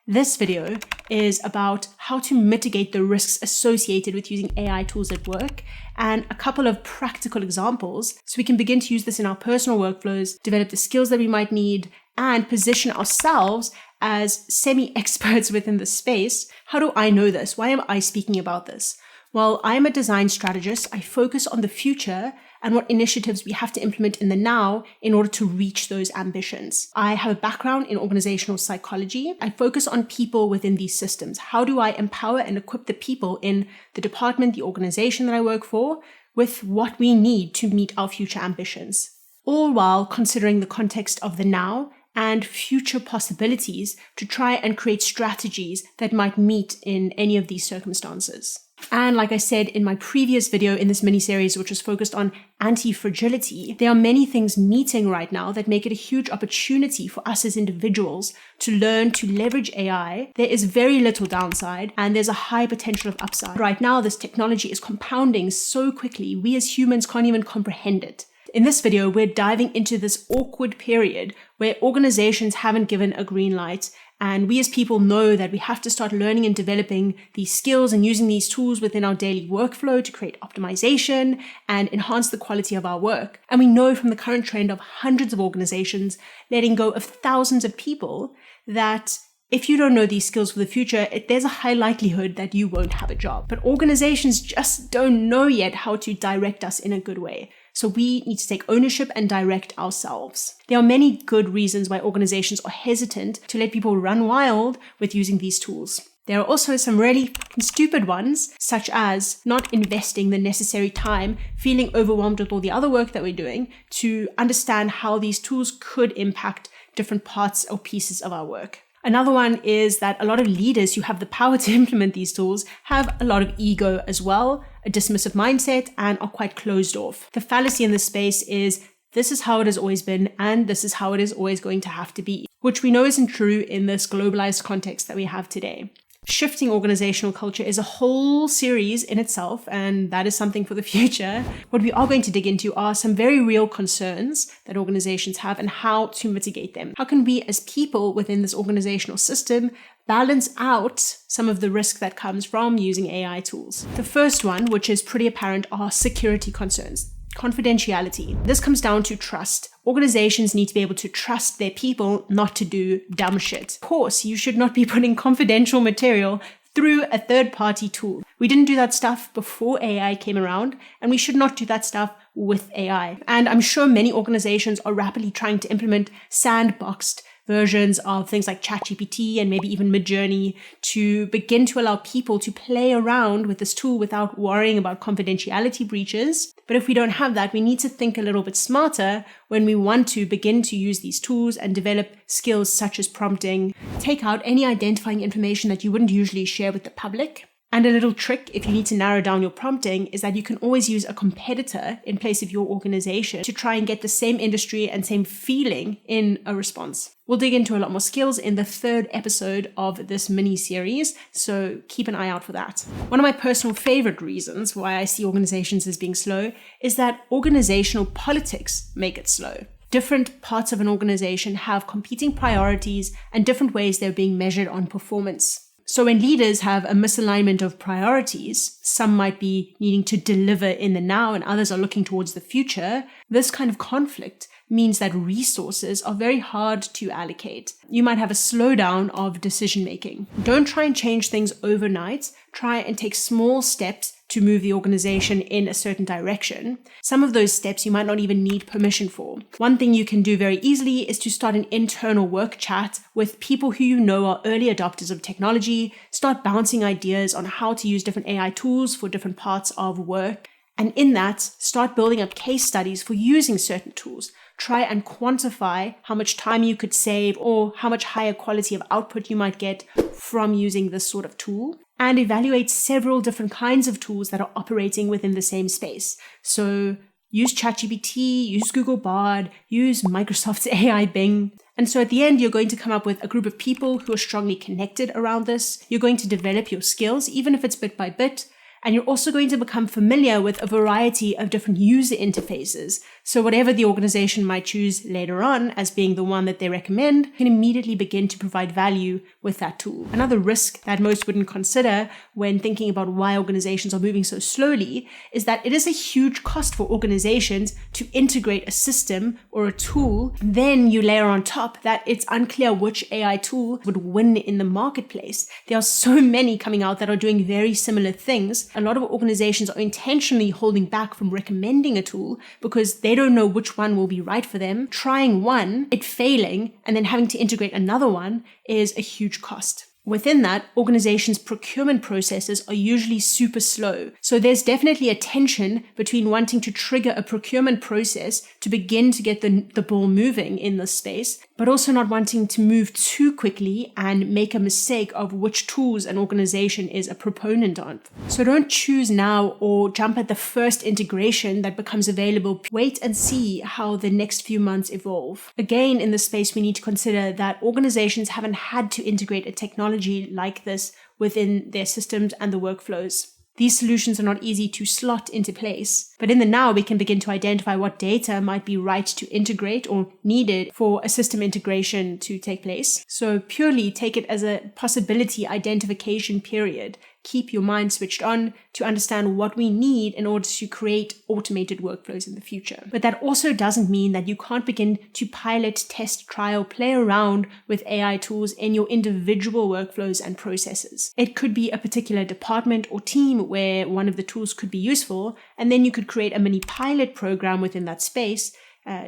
This video is about how to mitigate the risks associated with using AI tools at work and a couple of practical examples so we can begin to use this in our personal workflows, develop the skills that we might need, and position ourselves as semi-experts within the space. How do I know this? Why am I speaking about this? Well, I am a design strategist. I focus on the future and what initiatives we have to implement in the now in order to reach those ambitions. I have a background in organizational psychology. I focus on people within these systems. How do I empower and equip the people in the department, the organization that I work for, with what we need to meet our future ambitions? All while considering the context of the now and future possibilities to try and create strategies that might meet in any of these circumstances. And like I said in my previous video in this mini-series, which was focused on anti-fragility, there are many things meeting right now that make it a huge opportunity for us as individuals to learn to leverage AI. There is very little downside and there's a high potential of upside. Right now, this technology is compounding so quickly, we as humans can't even comprehend it. In this video, we're diving into this awkward period where organizations haven't given a green light, and we as people know that we have to start learning and developing these skills and using these tools within our daily workflow to create optimization and enhance the quality of our work. And we know from the current trend of hundreds of organizations letting go of thousands of people that if you don't know these skills for the future, there's a high likelihood that you won't have a job. But organizations just don't know yet how to direct us in a good way. So we need to take ownership and direct ourselves. There are many good reasons why organizations are hesitant to let people run wild with using these tools. There are also some really stupid ones, such as not investing the necessary time, feeling overwhelmed with all the other work that we're doing to understand how these tools could impact different parts or pieces of our work. Another one is that a lot of leaders who have the power to implement these tools have a lot of ego as well, a dismissive mindset, and are quite closed off. The fallacy in this space is this is how it has always been, and this is how it is always going to have to be, which we know isn't true in this globalized context that we have today. Shifting organizational culture is a whole series in itself, and that is something for the future. What we are going to dig into are some very real concerns that organizations have and how to mitigate them. How can we as people within this organizational system balance out some of the risk that comes from using AI tools? The first one, which is pretty apparent, are security concerns. Confidentiality. This comes down to trust. Organizations need to be able to trust their people not to do dumb shit. Of course, you should not be putting confidential material through a third-party tool. We didn't do that stuff before AI came around, and we should not do that stuff with AI. And I'm sure many organizations are rapidly trying to implement sandboxed versions of things like ChatGPT and maybe even Midjourney to begin to allow people to play around with this tool without worrying about confidentiality breaches. But if we don't have that, we need to think a little bit smarter when we want to begin to use these tools and develop skills such as prompting. Take out any identifying information that you wouldn't usually share with the public. And a little trick, if you need to narrow down your prompting, is that you can always use a competitor in place of your organization to try and get the same industry and same feeling in a response. We'll dig into a lot more skills in the third episode of this mini-series, so keep an eye out for that. One of my personal favorite reasons why I see organizations as being slow is that organizational politics make it slow. Different parts of an organization have competing priorities and different ways they're being measured on performance. So when leaders have a misalignment of priorities, some might be needing to deliver in the now and others are looking towards the future, this kind of conflict means that resources are very hard to allocate. You might have a slowdown of decision making. Don't try and change things overnight. Try and take small steps to move the organization in a certain direction. Some of those steps you might not even need permission for. One thing you can do very easily is to start an internal work chat with people who you know are early adopters of technology, start bouncing ideas on how to use different AI tools for different parts of work. And in that, start building up case studies for using certain tools. Try and quantify how much time you could save or how much higher quality of output you might get from using this sort of tool. And evaluate several different kinds of tools that are operating within the same space. So use ChatGPT, use Google Bard, use Microsoft's AI Bing. And so at the end, you're going to come up with a group of people who are strongly connected around this. You're going to develop your skills, even if it's bit by bit. And you're also going to become familiar with a variety of different user interfaces, So whatever the organization might choose later on as being the one that they recommend can immediately begin to provide value with that tool. Another risk that most wouldn't consider when thinking about why organizations are moving so slowly is that it is a huge cost for organizations to integrate a system or a tool. Then you layer on top that it's unclear which AI tool would win in the marketplace. There are so many coming out that are doing very similar things. A lot of organizations are intentionally holding back from recommending a tool because they don't know which one will be right for them. Trying one, it failing, and then having to integrate another one is a huge cost. Within that, organizations' procurement processes are usually super slow. So there's definitely a tension between wanting to trigger a procurement process to begin to get the ball moving in this space, but also not wanting to move too quickly and make a mistake of which tools an organization is a proponent of. So don't choose now or jump at the first integration that becomes available. Wait and see how the next few months evolve. Again, in this space, we need to consider that organizations haven't had to integrate a technology like this within their systems and the workflows. These solutions are not easy to slot into place, but in the now we can begin to identify what data might be right to integrate or needed for a system integration to take place. So purely take it as a possibility identification period. Keep your mind switched on to understand what we need in order to create automated workflows in the future. But that also doesn't mean that you can't begin to pilot, test, trial, play around with AI tools in your individual workflows and processes. It could be a particular department or team where one of the tools could be useful, and then you could create a mini pilot program within that space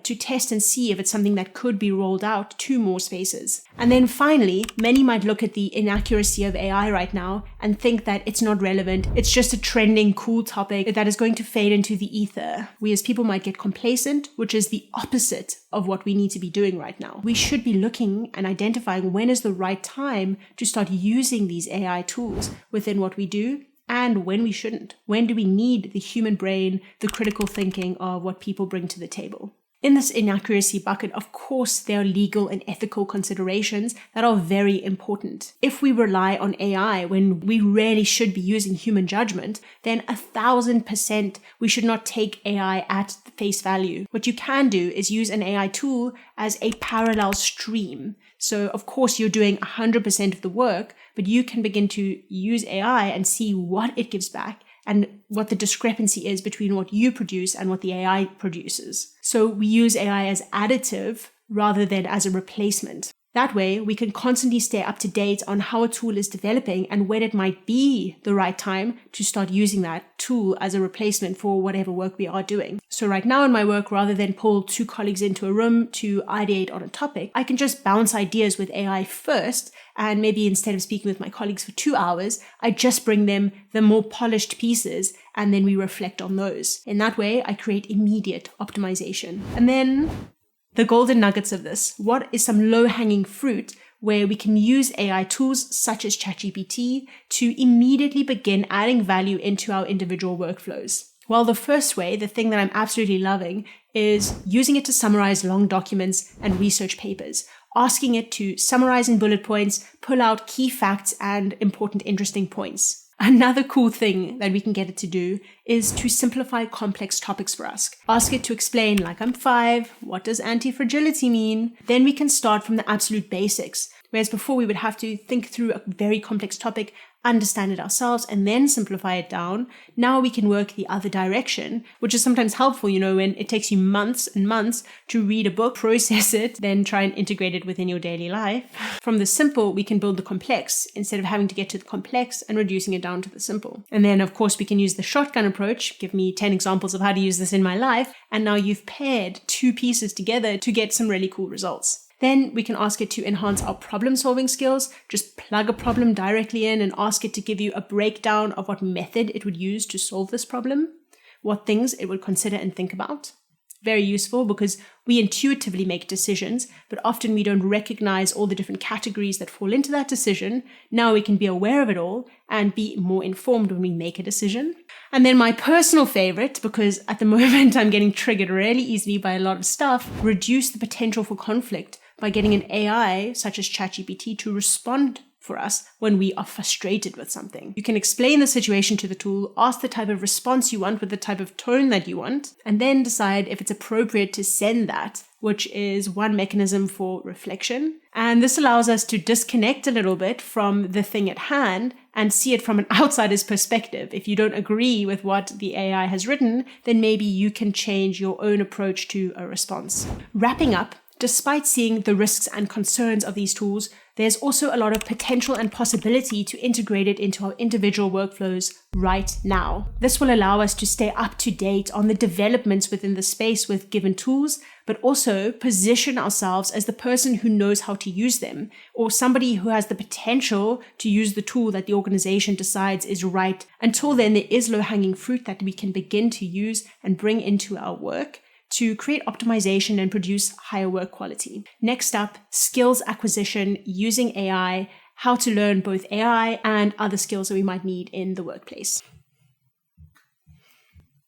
to test and see if it's something that could be rolled out to more spaces. And then finally, many might look at the inaccuracy of AI right now and think that it's not relevant. It's just a trending, cool topic that is going to fade into the ether. We as people might get complacent, which is the opposite of what we need to be doing right now. We should be looking and identifying when is the right time to start using these AI tools within what we do, and when we shouldn't. When do we need the human brain, the critical thinking of what people bring to the table? In this inaccuracy bucket, of course, there are legal and ethical considerations that are very important. If we rely on AI when we really should be using human judgment, then 1,000% we should not take AI at face value. What you can do is use an AI tool as a parallel stream. So of course you're doing 100% of the work, but you can begin to use AI and see what it gives back and what the discrepancy is between what you produce and what the AI produces. So we use AI as additive rather than as a replacement. That way, we can constantly stay up to date on how a tool is developing and when it might be the right time to start using that tool as a replacement for whatever work we are doing. So right now in my work, rather than pull two colleagues into a room to ideate on a topic, I can just bounce ideas with AI first, and maybe instead of speaking with my colleagues for 2 hours, I just bring them the more polished pieces and then we reflect on those. In that way, I create immediate optimization. And then the golden nuggets of this. What is some low-hanging fruit where we can use AI tools such as ChatGPT to immediately begin adding value into our individual workflows? Well, the first way, the thing that I'm absolutely loving, is using it to summarize long documents and research papers. Asking it to summarize in bullet points, pull out key facts and important, interesting points. Another cool thing that we can get it to do is to simplify complex topics for us. Ask it to explain, like I'm 5, what does anti-fragility mean? Then we can start from the absolute basics. Whereas before we would have to think through a very complex topic, understand it ourselves, and then simplify it down. Now we can work the other direction, which is sometimes helpful, when it takes you months and months to read a book, process it, then try and integrate it within your daily life. From the simple, we can build the complex instead of having to get to the complex and reducing it down to the simple. And then, of course, we can use the shotgun approach. Give me 10 examples of how to use this in my life. And now you've paired 2 pieces together to get some really cool results. Then we can ask it to enhance our problem-solving skills. Just plug a problem directly in and ask it to give you a breakdown of what method it would use to solve this problem, what things it would consider and think about. Very useful because we intuitively make decisions, but often we don't recognize all the different categories that fall into that decision. Now we can be aware of it all and be more informed when we make a decision. And then my personal favorite, because at the moment I'm getting triggered really easily by a lot of stuff, reduce the potential for conflict by getting an AI such as ChatGPT to respond for us when we are frustrated with something. You can explain the situation to the tool, ask the type of response you want with the type of tone that you want, and then decide if it's appropriate to send that, which is one mechanism for reflection. And this allows us to disconnect a little bit from the thing at hand and see it from an outsider's perspective. If you don't agree with what the AI has written, then maybe you can change your own approach to a response. Wrapping up, despite seeing the risks and concerns of these tools, there's also a lot of potential and possibility to integrate it into our individual workflows right now. This will allow us to stay up to date on the developments within the space with given tools, but also position ourselves as the person who knows how to use them, or somebody who has the potential to use the tool that the organization decides is right. Until then, there is low-hanging fruit that we can begin to use and bring into our work to create optimization and produce higher work quality. Next up, skills acquisition using AI, how to learn both AI and other skills that we might need in the workplace.